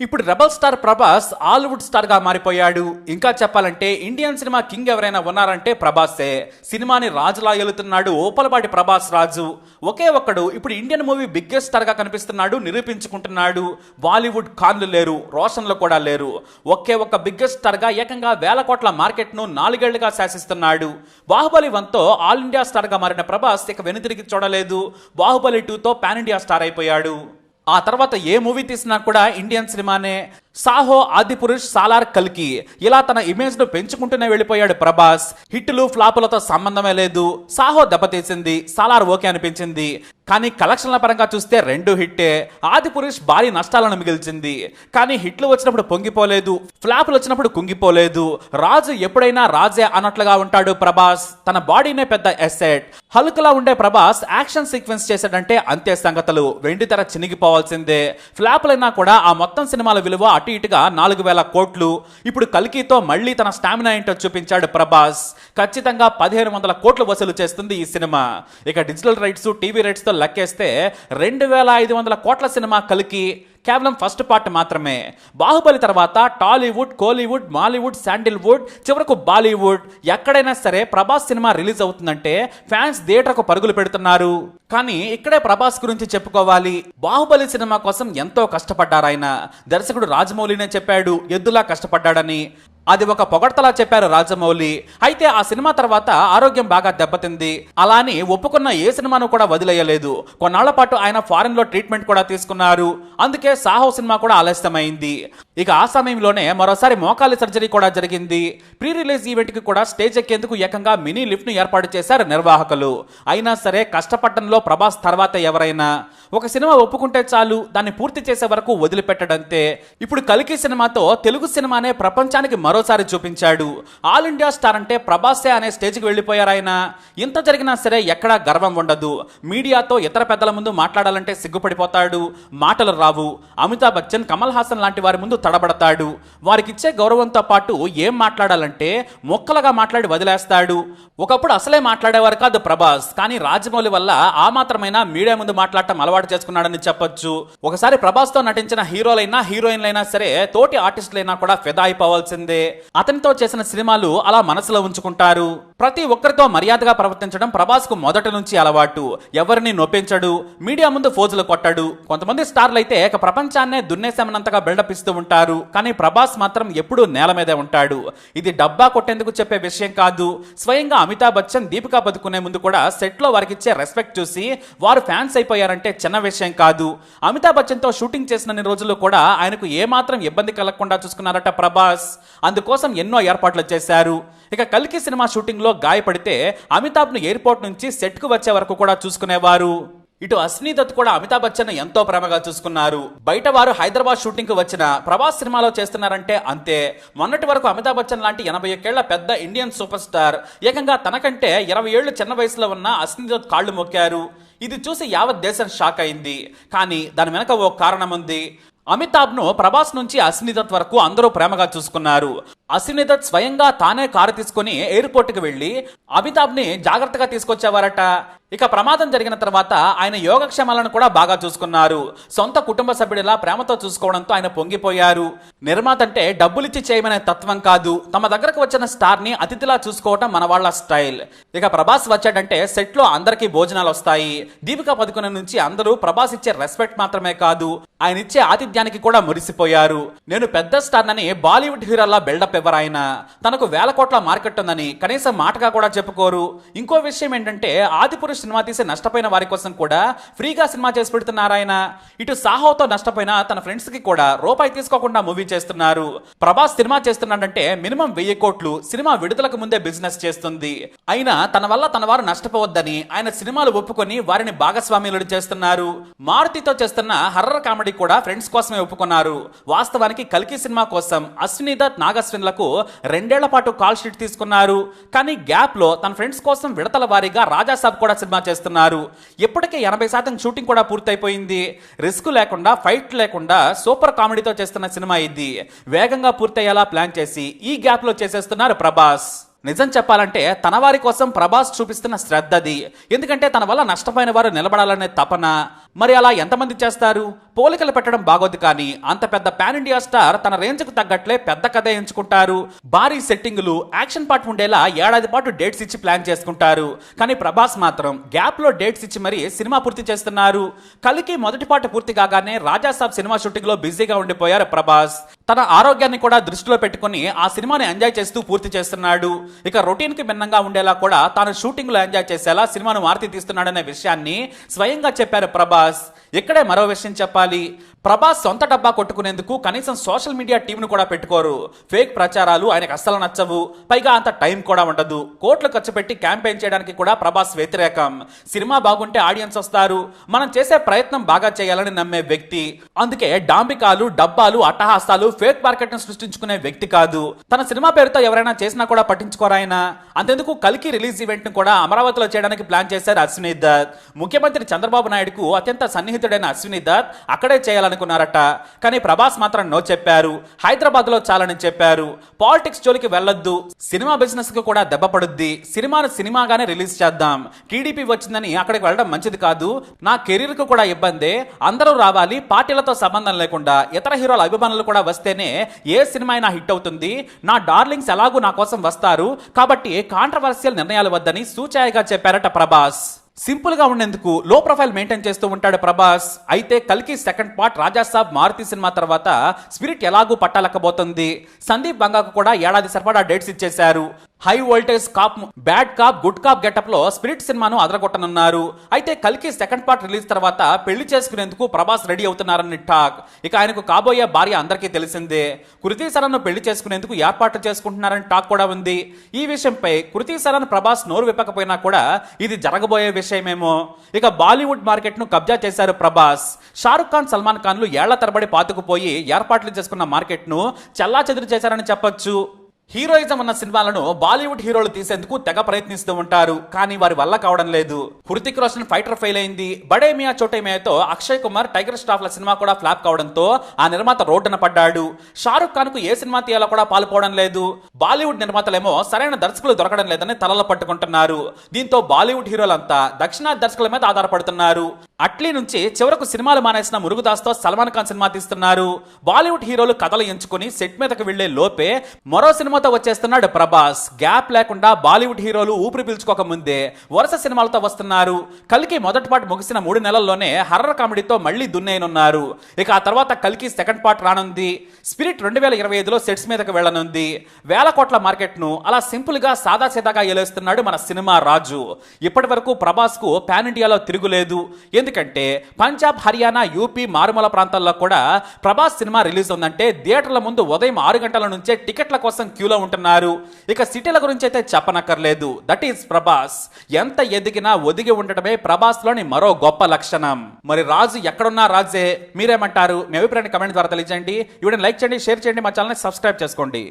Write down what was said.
ఇప్పుడు rebel star Prabhas Hollywood star గా మారిపోయాడు. ఇంకా చెప్పాలంటే ఇండియన్ సినిమా కింగ్ ఎవరైనా ఉన్నారంటే ప్రభాసే. సినిమాని రాజులా ఏలుతున్నాడు ఓపలపాటి ప్రభాస్ రాజు. ఒకే ఒక్కడు ఇప్పుడు ఇండియన్ మూవీ బిగ్గెస్ట్ స్టార్ గా కనిపిస్తున్నాడు, నిరూపించుకుంటున్నాడు. బాలీవుడ్ ఖాన్లు లేరు, రోషన్లు కూడా లేరు. ఒకే ఒక్క బిగ్గెస్ట్ స్టార్ గా ఏకంగా 1,000 కోట్ల మార్కెట్ ను 4 ఏళ్లుగా శాసిస్తున్నాడు. బాహుబలి 1తో ఆల్ ఇండియా స్టార్ గా మారిన ప్రభాస్ ఇక వెనుతిరిగి చూడలేదు. బాహుబలి 2తో పాన్ ఇండియా స్టార్ అయిపోయాడు. ఆ తర్వాత ఏ మూవీ తీసినా కూడా ఇండియన్ సినిమానే. సాహో, ఆదిపురుష్, సాలార్, కల్కి ఇలా తన ఇమేజ్ ను పెంచుకుంటూనే వెళ్ళిపోయాడు ప్రభాస్. హిట్లు ఫ్లాపులతో సంబంధమే లేదు. సాహో దెబ్బతీసింది, సాలార్ ఓకే అనిపించింది. కానీ కలెక్షన్ల పరంగా చూస్తే 2 హిట్టే. ఆదిపురుష్ భారీ నష్టాలను మిగిల్చింది. కానీ హిట్లు వచ్చినప్పుడు పొంగిపోలేదు, ఫ్లాపులు వచ్చినప్పుడు కుంగిపోలేదు. రాజు ఎప్పుడైనా రాజే అన్నట్లుగా ఉంటాడు ప్రభాస్. తన బాడీనే పెద్ద ఎసెట్. హల్క్ లా ఉండే ప్రభాస్ యాక్షన్ సీక్వెన్స్ చేశాడంటే అంతే సంగతులు. వెండి తెర చినిగిపోవాల్సిందే. ఫ్లాపులైనా కూడా ఆ మొత్తం సినిమాల విలువ అటు ఇటుగా 4,000 కోట్లు. ఇప్పుడు కల్కితో మళ్ళీ తన స్టామినా ఏంటో చూపించాడు ప్రభాస్. ఖచ్చితంగా 1,500 కోట్లు వసూలు చేస్తుంది ఈ సినిమా. ఇక డిజిటల్ రైట్స్, టీవీ రైట్స్ తో లెక్కేస్తే 2,500 కోట్ల సినిమా కల్కి. కేవలం ఫస్ట్ పార్ట్ మాత్రమే. బాహుబలి తర్వాత టాలీవుడ్, కోలీవుడ్, మాలీవుడ్, శాండిల్వుడ్, చివరకు బాలీవుడ్ ఎక్కడైనా సరే ప్రభాస్ సినిమా రిలీజ్ అవుతుందంటే ఫ్యాన్స్ థియేటర్కు పరుగులు పెడుతున్నారు. కానీ ఇక్కడే ప్రభాస్ గురించి చెప్పుకోవాలి. బాహుబలి సినిమా కోసం ఎంతో కష్టపడ్డారాయన. దర్శకుడు రాజమౌళినే చెప్పాడు ఎద్దులా కష్టపడ్డాడని. అది ఒక పొగడ్తలా చెప్పారు రాజమౌళి. అయితే ఆ సినిమా తర్వాత ఆరోగ్యం బాగా దెబ్బతింది. అలాని ఒప్పుకున్న ఏ సినిమాను కూడా వదిలేయలేదు. కొన్నాళ్ల పాటు ఆయన ఫారెన్ లో ట్రీట్మెంట్ కూడా తీసుకున్నారు. అందుకే సాహో సినిమా కూడా ఆలస్యమైంది. ఇక ఆ సమయంలోనే మరోసారి మోకాలి సర్జరీ కూడా జరిగింది. ప్రీ రిలీజ్ ఈవెంట్ కి కూడా స్టేజ్ ఎక్కేందుకు ఏకంగా మినీ లిఫ్ట్ ను ఏర్పాటు చేశారు నిర్వాహకులు. అయినా సరే కష్టపడటంలో ప్రభాస్ తర్వాత ఎవరైనా. ఒక సినిమా ఒప్పుకుంటే చాలు, దాన్ని పూర్తి చేసే వరకు వదిలిపెట్టడంతే. ఇప్పుడు కల్కి సినిమాతో తెలుగు సినిమానే ప్రపంచానికి మరోసారి చూపించాడు. ఆల్ ఇండియా స్టార్ అంటే ప్రభాసే అనే స్టేజ్కి వెళ్ళిపోయారు ఆయన. ఇంత జరిగినా సరే ఎక్కడా గర్వం ఉండదు. మీడియాతో ఇతర పెద్దల ముందు మాట్లాడాలంటే సిగ్గుపడిపోతాడు, మాటలు రావు. అమితాబ్ బచ్చన్, కమల్ హాసన్ లాంటి వారి ముందు తడబడతాడు. వారికిచ్చే గౌరవంతో పాటు ఏం మాట్లాడాలంటే మొక్కలుగా మాట్లాడి వదిలేస్తాడు. ఒకప్పుడు అసలే మాట్లాడేవారు కాదు ప్రభాస్. కానీ రాజమౌళి వల్ల ఆ మాత్రమైనా మీడియా ముందు మాట్లాడటం అలవాటు చేసుకున్నాడని చెప్పొచ్చు. ఒకసారి ప్రభాస్ తో నటించిన హీరోలైనా హీరోయిన్లైనా సరే తోటి ఆర్టిస్టులైనా కూడా ఫిదా అయిపోవాల్సిందే. అతనితో చేసిన సినిమాలు అలా మనసులో ఉంచుకుంటారు. ప్రతి ఒక్కరితో మర్యాదగా ప్రవర్తించడం ప్రభాస్ కు మొదటి నుంచి అలవాటు. ఎవరిని నొప్పించడు, మీడియా ముందు ఫోజులు కొట్టడు. కొంతమంది స్టార్లు అయితే ప్రపంచాన్నే దున్నేసామన్నంతగా బిల్డప్ ఇస్తూ ఉంటారు. కానీ ప్రభాస్ మాత్రం ఎప్పుడూ నేల మీదే ఉంటాడు. ఇది డబ్బా కొట్టేందుకు చెప్పే విషయం కాదు. స్వయంగా అమితాబ్ బచ్చన్, దీపికా పదుకునే ముందు కూడా సెట్ లో వారికి ఇచ్చే రెస్పెక్ట్ చూసి వారు ఫ్యాన్స్ అయిపోయారంటే చిన్న విషయం కాదు. అమితాబ్ బచ్చన్ తో షూటింగ్ చేసిన రోజులు కూడా ఆయనకు ఏమాత్రం ఇబ్బంది కలగకుండా చూసుకున్నారట ప్రభాస్. అందుకోసం ఎన్నో ఏర్పాట్లు చేశారు. ఇక కల్కి సినిమా షూటింగ్ లో గాయపడితే అమితాబ్ ను ఎయిర్పోర్ట్ నుంచి సెట్ కు వచ్చే వరకు కూడా చూసుకునేవారు. ఇటు అశ్విని దత్ కూడా అమితాబ్ బచ్చన్ ఎంతో ప్రేమగా చూసుకున్నారు. బయట వారు హైదరాబాద్ షూటింగ్ కు వచ్చిన ప్రభాస్ సినిమాలో చేస్తున్నారంటే అంతే. మొన్నటి వరకు అమితాబ్ బచ్చన్ లాంటి 81 ఏళ్ల పెద్ద ఇండియన్ సూపర్ స్టార్ ఏకంగా తనకంటే 20 ఏళ్లు చిన్న వయసులో ఉన్న అశ్విని దత్ కాళ్లు మొక్కారు. ఇది చూసి యావత్ దేశం షాక్ అయింది. కానీ దాని వెనక ఓ కారణం ఉంది. అమితాబ్ ను ప్రభాస్ నుంచి అశ్విని దత్ వరకు అందరూ ప్రేమగా చూసుకున్నారు. అశ్విని దత్ స్వయంగా తానే కారు తీసుకుని ఎయిర్పోర్ట్ కి వెళ్లి అమితాబ్ ని జాగ్రత్తగా తీసుకొచ్చేవారట. ఇక ప్రమాదం జరిగిన తర్వాత ఆయన యోగక్షేమాలను కూడా బాగా చూసుకున్నారు. సొంత కుటుంబ సభ్యుడిలా ప్రేమతో చూసుకోవడంతో ఆయన పొంగిపోయారు. నిర్మాత అంటే డబ్బులిచ్చి చేయమనే తత్వం కాదు, తమ దగ్గరకు వచ్చిన స్టార్ ని అతిథిలా చూసుకోవటం మన వాళ్ళ స్టైల్. ఇక ప్రభాస్ వచ్చాడంటే సెట్ లో అందరికీ భోజనాలు వస్తాయి. దీపికా పదుకునే నుంచి అందరూ ప్రభాస్ ఇచ్చే రెస్పెక్ట్ మాత్రమే కాదు, ఆయన ఇచ్చే ఆతిథ్యానికి కూడా మురిసిపోయారు. నేను పెద్ద స్టార్ అని బాలీవుడ్ హీరోలా బిల్డప్ ఎవరు ఆయన. తనకు 1,000 కోట్ల మార్కెట్ ఉందని కనీసం మాటగా కూడా చెప్పుకోరు. ఇంకో విషయం ఏంటంటే ఆదిపురుష్ సినిమా తీసి నష్టపోయిన వారి కోసం కూడా ఫ్రీగా సినిమా చేసి పెడుతున్నారు ఆయన. ఇటు సాహోతో నష్టపోయిన తన ఫ్రెండ్స్ కి కూడా రూపాయి తీసుకోకుండా మూవీ చేస్తున్నారు. ప్రభాస్ సినిమా చేస్తున్నాడంటే మినిమం 1,000 కోట్లు సినిమా విడుదలకు ముందే బిజినెస్ చేస్తుంది. అయినా తన వల్ల తన వారు నష్టపోవద్దని ఆయన సినిమాలు ఒప్పుకొని వారిని భాగస్వామ్యులు చేస్తున్నారు. మారుతితో చేస్తున్న హర్రర్ కామెడీ కూడా ఫ్రెండ్స్ కోసమే ఒప్పుకున్నారు. వాస్తవానికి కల్కి సినిమా కోసం అశ్విని దత్, నాగశ్విన్లకు 2 ఏళ్ల పాటు కాల్ షీట్ తీసుకున్నారు. కానీ గ్యాప్ లో తన ఫ్రెండ్స్ కోసం విడతల వారీగా రాజాసాబ్ కూడా సినిమా చేస్తున్నారు. ఇప్పటికే 80% షూటింగ్ కూడా పూర్తయిపోయింది. రిస్క్ లేకుండా, ఫైట్ లేకుండా సూపర్ కామెడీతో చేస్తున్న సినిమా ఇది. వేగంగా పూర్తయ్యేలా ప్లాన్ చేసి ఈ గ్యాప్ లో చేసేస్తున్నారు ప్రభాస్. నిజం చెప్పాలంటే తన వారి కోసం ప్రభాస్ చూపిస్తున్న శ్రద్ధది. ఎందుకంటే తన వల్ల నష్టపోయిన వారు నిలబడాలనే తపన. మరి అలా ఎంతమంది చేస్తారు? పోలికలు పెట్టడం బాగోదు కానీ అంత పెద్ద పాన్ ఇండియా స్టార్ తన రేంజ్ కు తగ్గట్లే పెద్ద కథ ఎంచుకుంటారు. భారీ సెట్టింగులు, యాక్షన్ పార్ట్ ఉండేలా ఏడాది పాటు డేట్స్ ఇచ్చి ప్లాన్ చేసుకుంటారు. కానీ ప్రభాస్ మాత్రం గ్యాప్ లో డేట్స్ ఇచ్చి మరీ సినిమా పూర్తి చేస్తున్నారు. కలికి మొదటి పాట పూర్తి కాగానే రాజాసాబ్ సినిమా షూటింగ్ లో బిజీగా ఉండిపోయారు ప్రభాస్. తన ఆరోగ్యాన్ని కూడా దృష్టిలో పెట్టుకుని ఆ సినిమాని ఎంజాయ్ చేస్తూ పూర్తి చేస్తున్నాడు. ఇక రొటీన్ కి భిన్నంగా ఉండేలా కూడా తాను షూటింగ్ లో ఎంజాయ్ చేసేలా సినిమాను మారుతి తీస్తున్నాడనే విషయాన్ని స్వయంగా చెప్పారు ప్రభాస్. ఇక్కడే మరో విషయం చెప్పాలి. ప్రభాస్ సొంత డబ్బా కొట్టుకునేందుకు కనీసం సోషల్ మీడియా టీంను కూడా పెట్టుకోరు. ఫేక్ ప్రచారాలు ఆయనకు అస్సలు నచ్చవు. పైగా అంత టైం కూడా ఉండదు. కోట్లు ఖర్చు పెట్టి క్యాంపెయిన్ చేయడానికి కూడా ప్రభాస్ వ్యతిరేకం. సినిమా బాగుంటే ఆడియన్స్ వస్తారు, మనం చేసే ప్రయత్నం బాగా చేయాలని నమ్మే వ్యక్తి. అందుకే డాంబికాలు, డబ్బాలు, అట్టహాసాలు, ఫేక్ మార్కెట్ ను సృష్టించుకునే వ్యక్తి కాదు. తన సినిమా పేరుతో ఎవరైనా చేసినా కూడా పట్టించుకోరాయన. అంతెందుకు కల్కి రిలీజ్ ఈవెంట్ ను కూడా అమరావతిలో చేయడానికి ప్లాన్ చేశారు అశ్విని దత్. ముఖ్యమంత్రి చంద్రబాబు నాయుడుకు అత్యంత సన్నిహితుడైన అశ్విని దత్ అక్కడే చేయాలనుకున్నారట. కానీ ప్రభాస్ మాత్రం నో చెప్పారు. హైదరాబాద్ లో చాలని చెప్పారు. పాలిటిక్స్ జోలికి వెళ్ళొద్దు, సినిమా బిజినెస్ కు కూడా దెబ్బ పడుద్ది, సినిమాను సినిమాగానే రిలీజ్ చేద్దాం, టీడీపీ వచ్చిందని అక్కడికి వెళ్ళడం మంచిది కాదు, నా కెరీర్ కు కూడా ఇబ్బందే, అందరూ రావాలి, పార్టీలతో సంబంధం లేకుండా ఇతర హీరోల అభిమానులు కూడా వస్తేనే ఏ సినిమా అయినా హిట్ అవుతుంది, నా డార్లింగ్స్ ఎలాగూ నా కోసం వస్తారు, కాబట్టి కాంట్రవర్షియల్ నిర్ణయాలు వద్దని సూచాయగా చెప్పారట ప్రభాస్. సింపుల్ గా ఉండేందుకు లో ప్రొఫైల్ మెయింటైన్ చేస్తూ ఉంటాడు ప్రభాస్. అయితే కల్కి second part Raja Saab Maruthi cinema తర్వాత స్పిరిట్ ఎలాగూ పట్టాలక్కబోతుంది. సందీప్ బంగాకు కూడా ఏడాది సరిపడా డేట్స్ ఇచ్చేశారు. High voltage cop, bad cop, good cop getup లో స్పిరిట్ సినిమాను అదరగొట్టనున్నారు. అయితే కల్కి సెకండ్ పార్ట్ రిలీజ్ తర్వాత పెళ్లి చేసుకునేందుకు ప్రభాస్ రెడీ అవుతున్నారని టాక్. ఇక ఆయనకు కాబోయే భార్య అందరికీ తెలిసిందే. కృతి సరన్ పెళ్లి చేసుకునేందుకు ఏర్పాట్లు చేసుకుంటున్నారని టాక్ కూడా ఉంది. ఈ విషయంపై కృతి సరన్ ప్రభాస్ నోరు విప్పకపోయినా కూడా ఇది జరగబోయే విషయమేమో. ఇక బాలీవుడ్ మార్కెట్ ను కబ్జా చేశారు ప్రభాస్. షారుఖ్ ఖాన్, సల్మాన్ ఖాన్లు ఏళ్ల తరబడి పాతుకుపోయి ఏర్పాట్లు చేసుకున్న మార్కెట్ ను చెల్లాచెదురు చేశారని చెప్పొచ్చు. హీరోయిజం ఉన్న సినిమాలను బాలీవుడ్ హీరోలు తీసేందుకు తెగ ప్రయత్నిస్తూ ఉంటారు, కానీ వారి వల్ల కావడం లేదు. హృతిక్ రోషన్ ఫైటర్ ఫెయిల్ అయింది. బడే మియా చోటే మియాతో అక్షయ్ కుమార్, టైగర్ స్టాఫ్ల సినిమా కూడా ఫ్లాప్ కావడంతో ఆ నిర్మాత రోడ్డున పడ్డాడు. షారుఖ్ ఖాన్ కు ఏ సినిమా తీయాలో కూడా పాల్పోవడం లేదు. బాలీవుడ్ నిర్మాతలేమో సరైన దర్శకులు దొరకడం లేదని తలలు పట్టుకుంటున్నారు. దీంతో బాలీవుడ్ హీరోలంతా దక్షిణాది దర్శకుల మీద ఆధారపడుతున్నారు. అట్లీ నుంచి చివరకు సినిమాలు మానేసిన మురుగుదాస్తో సల్మాన్ ఖాన్ సినిమా తీస్తున్నారు. బాలీవుడ్ హీరోలు కథలు ఎంచుకుని సెట్ మీదకి వెళ్లే లోపే మరో సినిమాతో వచ్చేస్తున్నాడు ప్రభాస్. గ్యాప్ లేకుండా బాలీవుడ్ హీరోలు ఊపిరి పీల్చుకోక ముందే వరుస సినిమాలతో వస్తున్నారు. కల్కి మొదటి పార్ట్ ముగిసిన 3 నెలల్లోనే హర్రర్ కామెడీతో మళ్లీ దున్నేయనున్నారు. ఇక ఆ తర్వాత కల్కి సెకండ్ పార్ట్ రానుంది. స్పిరిట్ 2025లో సెట్స్ మీదకి వెళ్లనుంది. వేల కోట్ల మార్కెట్ ను అలా సింపుల్ గా సాదాసీదాగా ఏలేస్తున్నాడు మన సినిమా రాజు. ఇప్పటి వరకు ప్రభాస్ కు పాన్ ఇండియాలో తిరుగులేదు. ఎందుకంటే పంజాబ్, హర్యానా, యూపీ మారుమూల ప్రాంతాల్లో కూడా ప్రభాస్ సినిమా రిలీజ్ ఉందంటే థియేటర్ల ముందు ఉదయం 6 గంటల నుంచే టికెట్ల కోసం క్యూలో ఉంటున్నారు. ఇక సిటీల గురించి అయితే చెప్పనక్కర్లేదు. That is Prabhas. ఎంత ఎదిగినా ఒదిగి ఉండటమే ప్రభాస్ లోని మరో గొప్ప లక్షణం. మరి రాజు ఎక్కడున్నా రాజే. మీరేమంటారు? మీ అభిప్రాయాన్ని కమెంట్ ద్వారా తెలియజేయండి. వీడియోని లైక్ చేయండి, షేర్ చేయండి, మా ఛానల్ని సబ్స్క్రైబ్ చేసుకోండి.